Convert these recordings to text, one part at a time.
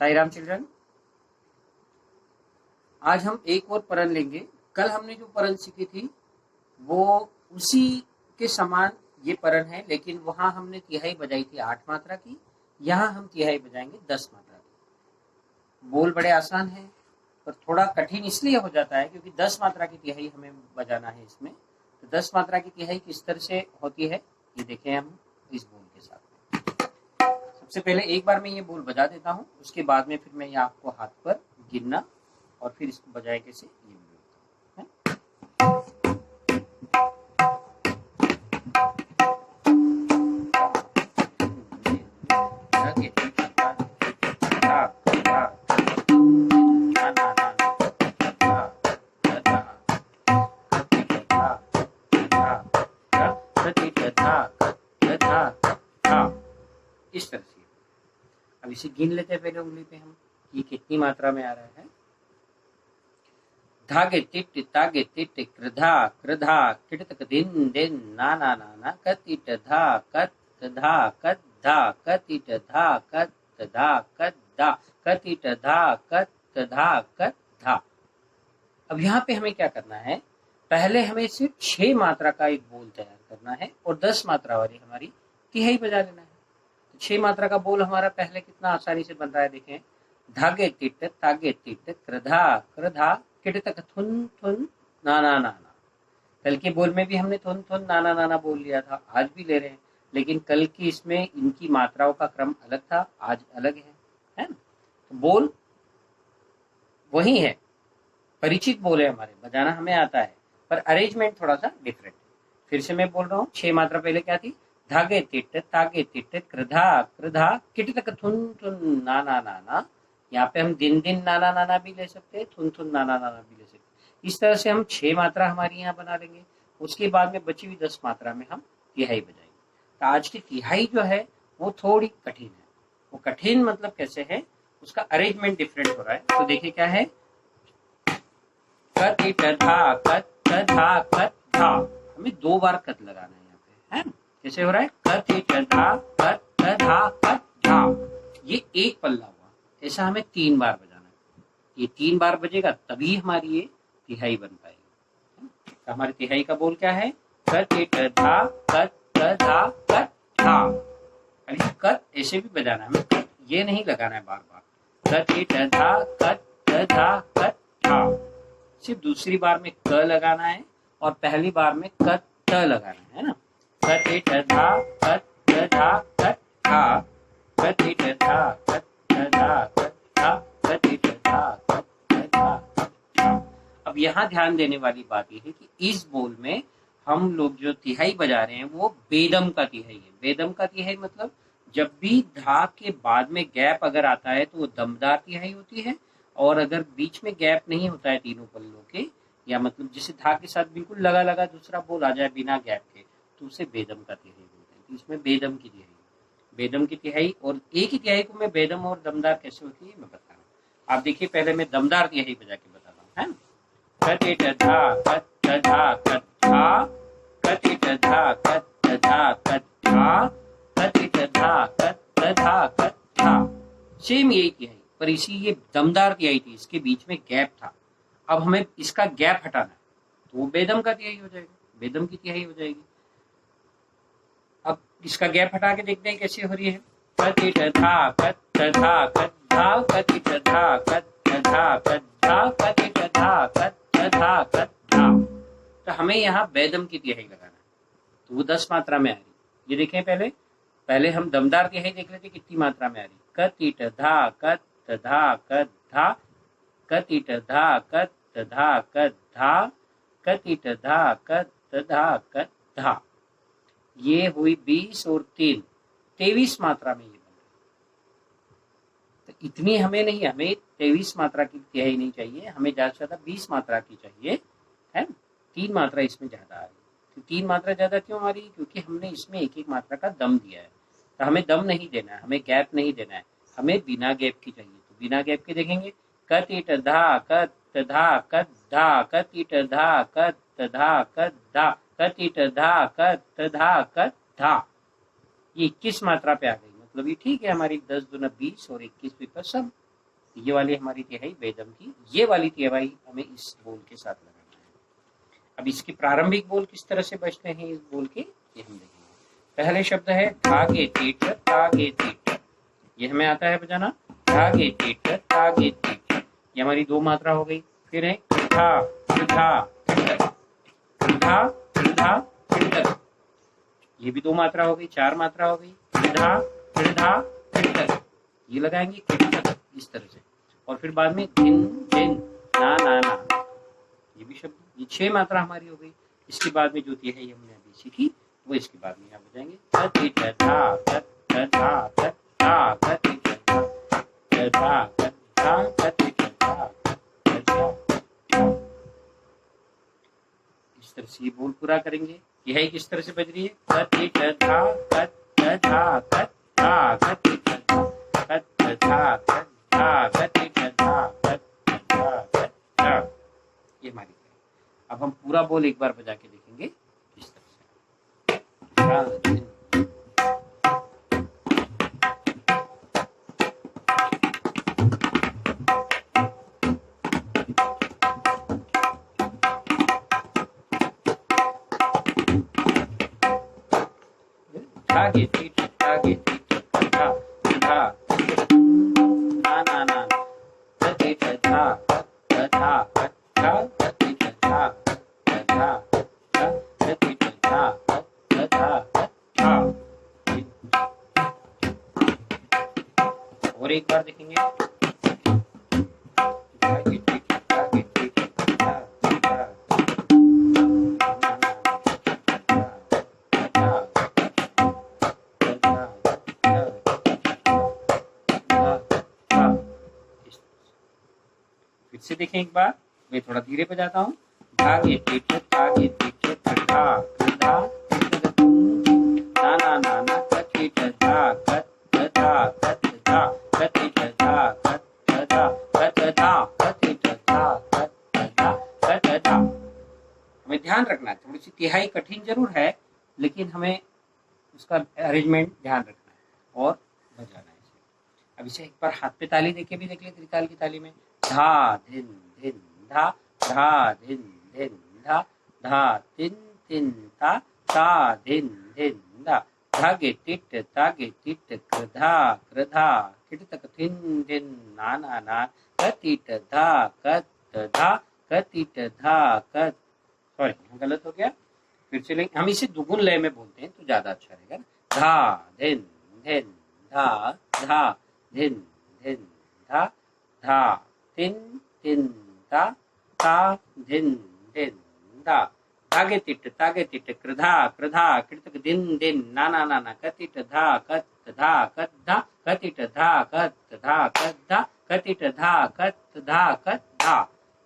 Sai Ram children, आज हम एक और परण लेंगे। कल हमने जो परण सीखी थी वो उसी के समान ये परण है, लेकिन वहां हमने तिहाई बजाई थी 8 मात्रा की, यहाँ हम तिहाई बजाएंगे 10 मात्रा की। बोल बड़े आसान है पर थोड़ा कठिन इसलिए हो जाता है क्योंकि 10 मात्रा की तिहाई हमें बजाना है इसमें। तो 10 मात्रा की तिहाई किस तरह से होती है ये देखें हम इस बोल के साथ। सबसे पहले एक बार मैं ये बोल बजा देता हूँ, उसके बाद में फिर मैं ये आपको हाथ पर गिनना और फिर इसको बजाए कैसे ये भी इस तरह से। अब इसे गिन लेते हैं पहले उंगली पे हम, ये कितनी मात्रा में आ रहा है। धागे तिट तागे तिट कृधा कृधा किटतक दिन दिन ना ना ना ना कतिट धा कत धा कत धा कतिट धा कत धा कत धा कतिट धा कत धा कत धा। अब यहाँ पे हमें क्या करना है, पहले हमें सिर्फ 6 मात्रा का एक बोल तैयार करना है और 10 मात्रा वाली हमारी तिहाई बजा लेना है। तो 6 मात्रा का बोल हमारा पहले कितना आसानी से बन रहा है, देखें। धागे तिट तागे तिट कृधा कृधा किटतक थुन थुन नाना नाना। कल के बोल में भी हमने थुन थुन नाना नाना बोल लिया था, आज भी ले रहे हैं, लेकिन कल की इसमें इनकी मात्राओं का क्रम अलग था, आज अलग है ना। तो बोल वही है, परिचित बोल है, हमारे बजाना हमें आता है, पर अरेंजमेंट थोड़ा सा डिफरेंट है। फिर से मैं बोल रहा हूँ, 6 मात्रा पहले क्या थी, धागे तिट तागे तिट कृधा कृधा किटतक थुन थुन नाना नाना। यहाँ पे हम दिन दिन नाना नाना भी ले सकते हैं, थुन थुन नाना नाना भी ले सकते हैं। इस तरह से हम 6 मात्रा हमारी यहाँ बना लेंगे। उसके बाद में बची हुई 10 मात्रा में हम तिहाई बजाएंगे। तो आज की तिहाई जो है वो थोड़ी कठिन है। वो कठिन मतलब कैसे है, उसका अरेंजमेंट डिफरेंट हो रहा है। तो देखिए क्या है, कत इट धा कत धा कत धा। हमें 2 बार कत लगाना है यहाँ पे, है ना। कैसे हो रहा है, कत इट धा कत धा कत धा। ये एक पल्ला हुआ, ऐसा हमें 3 बार बजाना है। ये 3 बार बजेगा तभी हमारी ये तिहाई बन पाएगी। तो हमारी तिहाई का बोल क्या है, कत इट धा कत धा कत धा। कत ऐसे भी बजाना है हमें, ये नहीं लगाना है बार बार। कत इट धा कत धा कत धा। सिर्फ दूसरी बार में क लगाना है और पहली बार में कत लगाना है ना। कत इट धा कत धा कत धा कत इट धा कत धा कत धा कत इट धा कत धा कत धा। अब यहाँ ध्यान देने वाली बात यह है कि इस बोल में हम लोग जो तिहाई बजा रहे हैं वो बेदम का तिहाई है। बेदम का तिहाई मतलब जब भी धा के बाद में गैप अगर आता है तो वो दमदार तिहाई होती है, और अगर बीच में गैप नहीं होता है तीनों पल्लों के, या मतलब जिसे धा के साथ बिल्कुल लगा लगा दूसरा बोल आ जाए बिना गैप के, तो उसे बेदम का तिहाई बोलते हैं। तो इसमें बेदम की तिहाई, बेदम की तिहाई, और एक ही तिहाई को मैं बेदम और दमदार कैसे होती है मैं बता रहा हूँ। आप देखिए, पहले मैं दमदार तिहाई बजा के बताता हूँ, है ना। कत इट धा कत धा कत धा कत इट धा कत धा कत धा कत इट धा कत धा कत धा। सेम यही तिहाई, पर इसी ये दमदार तिहाई थी, इसके बीच में गैप था। अब हमें इसका गैप हटाना है तो वो बेदम का तिहाई हो जाएगा, बेदम की तिहाई हो जाएगी। अब इसका गैप हटा के देखते हैं कैसे हो रही है। कत इट धा कत धा कत धा कत इट धा कत धा कत धा कत इट धा कत धा कत धा। तो हमें यहाँ बेदम की तिहाई लगाना है, तो वो 10 मात्रा में आ रही। ये देखें, पहले हम दमदार तिहाई देख लेते कितनी मात्रा में आ रही। कत इट धा कत धा कत धा कत इट धा कत धा कत धा कत इट धा कत धा कत धा। ये हुई 20 और 3 23 मात्रा में ये बन रही। तो इतनी हमें नहीं, हमें 23 मात्रा की तिहाई नहीं चाहिए, हमें ज्यादा से ज्यादा 20 मात्रा की चाहिए, है। 3 मात्रा इसमें ज्यादा आ रही। तो 3 मात्रा ज्यादा क्यों आ रही, क्योंकि हमने इसमें एक एक मात्रा का दम दिया है। तो हमें दम नहीं देना है, हमें गैप नहीं देना है, हमें बिना गैप की चाहिए। तो बिना गैप के देखेंगे, कत इट धा कत धा कत धा कत इट धा कत धा कत धा कत इट धा कत धा कत धा। ये 21 मात्रा पे आ गई, मतलब ये ठीक है, हमारी 10 दूना 20 और 21 विकल्प सब ये वाली हमारी तिहाई बेदम की, ये वाली तिहाई हमें इस बोल के साथ लगाना है। अब इसके प्रारंभिक बोल किस तरह से बचते हैं इस बोल के, ये हम देखेंगे। पहले शब्द है धागे तीट तागे तीट, ये हमें आता है बजाना, धागे तीट तागे तीट, ये हमारी दो मात्रा हो गई। फिर है धा धा धा धा, ये भी दो मात्रा हो गई, चार मात्रा हो गई। धा धा, ये लगाएंगे इस तरह से, और फिर बाद में धिन धिन ना ना ना, ये भी शब्द, ये 6 मात्रा हमारी हो गई। इसके बाद में जो तिहाई हमने अभी सीखी वो इसके बाद में यहाँ बजाएंगे, इस तरह से ये बोल पूरा करेंगे। तिहाई किस तरह से बज रही है, ये हमारी। अब हम पूरा बोल एक बार बजा के देखेंगे किस तरह से। धागे तीट धागे तीट धा धा ना ना ना, तीट धा धा धा तीट धा धा तीट धा धा धा। और एक बार देखेंगे, धागे तीट धागे तीट धा धा फिर से देखें एक बार, मैं थोड़ा धीरे बजाता हूँ। धागे तीट धागे तीट धा धा ना ना ना ना, तीट धा कत धा कत धा कतीट धा कत धा कत धा कतीट धा कत धा कत धा। हमें ध्यान रखना है, थोड़ी सी तिहाई कठिन जरूर है, लेकिन हमें उसका अरेंजमेंट ध्यान रखना है और बजाना है इसे। अब इसे एक बार हाथ पे ताली देके भी देख ले, त्रिताल की ताली में, धा धिन धिन धा धा धिन धिन धा धा तिन तिन ता ता धिन धिन धा, धागे तिट तागे तिट कृधा कृधा किट तक थिन धिन ना ना ना, कतीट धा कत धा कतीट धा कत, सॉरी यहाँ गलत हो गया, फिर से लेंगे। हम इसे दुगुन लय में बोलते हैं तो ज्यादा अच्छा रहेगा। धा धिन धिन धा धा धिन धिन धा धा तिन तिन ता ता धिन धिन धा, धागे तिट तागे तिट कृधा कृधा कृतक दिन दिन ना ना ना ना, कतिट धा कत धा कतिट धा कत धा कतिट धा कत धा,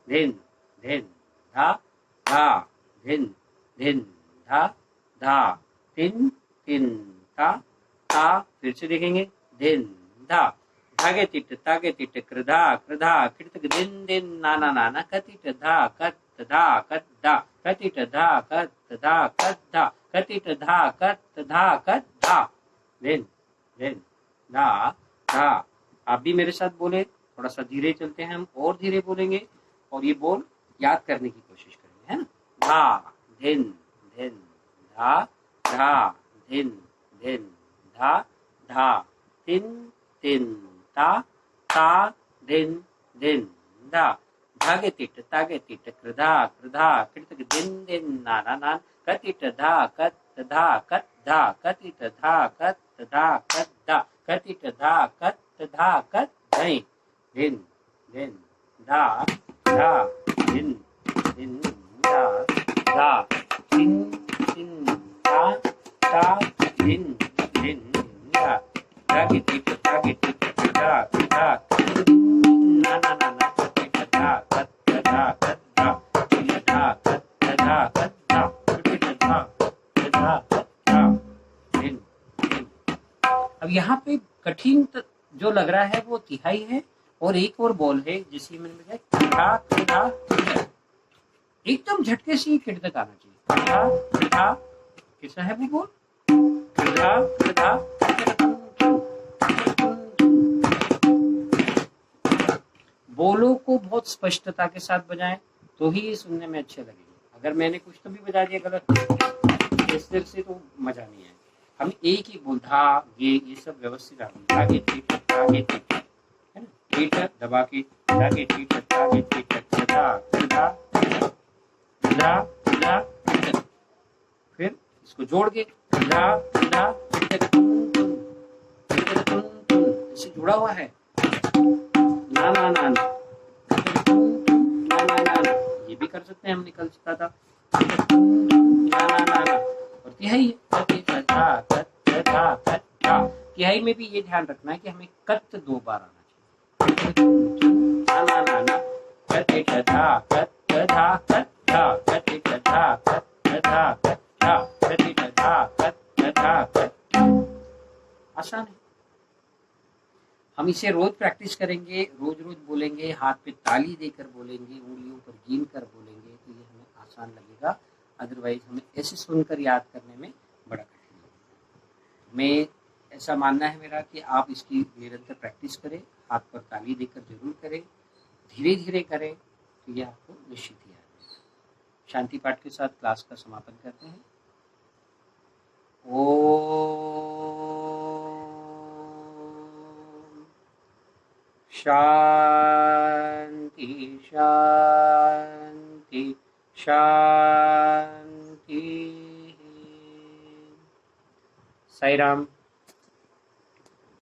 धिन धिन धा धा धिन धिन धा धा तिन तिन ता ता, फिर से देखेंगे, धिन धा, धागे तिट तागे तिट कृधा कृधा कृतक दिन दिन ना ना ना ना, कतिट धा कत धा कतिट धा कत धा कतिट धा कत धा, धिन धिन धा धा। आप भी मेरे साथ बोले, थोड़ा सा धीरे चलते हैं हम, और धीरे बोलेंगे और ये बोल याद करने की कोशिश करेंगे, है ना। धा धिन धिन धा धा धिन धिन धा धा तिन तिन ता ता धिन धिन धा, धागे तिट तागे तिट कृधा कृधा कृतक दिन दिन ना ना ना, कतिट धा कत धा कतिट धा कत धा कतिट धा कत धई, धिन धिन धा धा धिन धिन धा धा तिन तिन ता ता धिन धिन धा, धागे तिट तागे तिट कृधा कृधा ना ना ना ना, कतिट धा कत धा कतिट धा कत धा कतिट धा धिन धिन। अब यहाँ पे कठिन जो लग रहा है वो तिहाई है, और एक और बोल है जिसकी मैंने बताया, एकदम झटके से किट तक आना चाहिए। कैसा है वो बोल, बोलों को बहुत स्पष्टता के साथ बजाएं तो ही ये सुनने में अच्छे लगेंगे। अगर मैंने कुछ तो भी बजा दिया गलत, इस तरह से तो मजा नहीं आएगा। हम एक ही बोल धा ये सब व्यवस्थित आगे ठीक आगे ठीक है ना, ठीक दबा के आगे ठीक आगे ठीक धा धा धा धा, फिर इसको जोड़ के धा धा इससे जुड़ा हुआ है ना ना ना ना ना ना ना ना, ये भी कर सकते हैं, हम निकल सकता था ना ना ना ना। और तिहाई तिहाई में भी ये ध्यान रखना है कि हमें कत 2 बार आना चाहिए। ना ना ना ना कत धा कत धा कत धा कत धा कत धा कत धा कत धा कत धा कत। आसान है। हम इसे रोज प्रैक्टिस करेंगे, रोज रोज बोलेंगे, हाथ पे ताली देकर बोलेंगे, उंगलियों पर गिन कर बोलेंगे तो ये हमें आसान लगेगा। अदरवाइज हमें ऐसे सुनकर याद करने में बड़ा कठिन लगेगा। मैं ऐसा मानना है मेरा कि आप इसकी निरंतर प्रैक्टिस करें, हाथ पर ताली देकर जरूर करें, धीरे धीरे करें तो ये आपको निश्चित ही आएगा। शांति पाठ के साथ क्लास का समापन करते हैं। शांति शांति शांति। साई राम।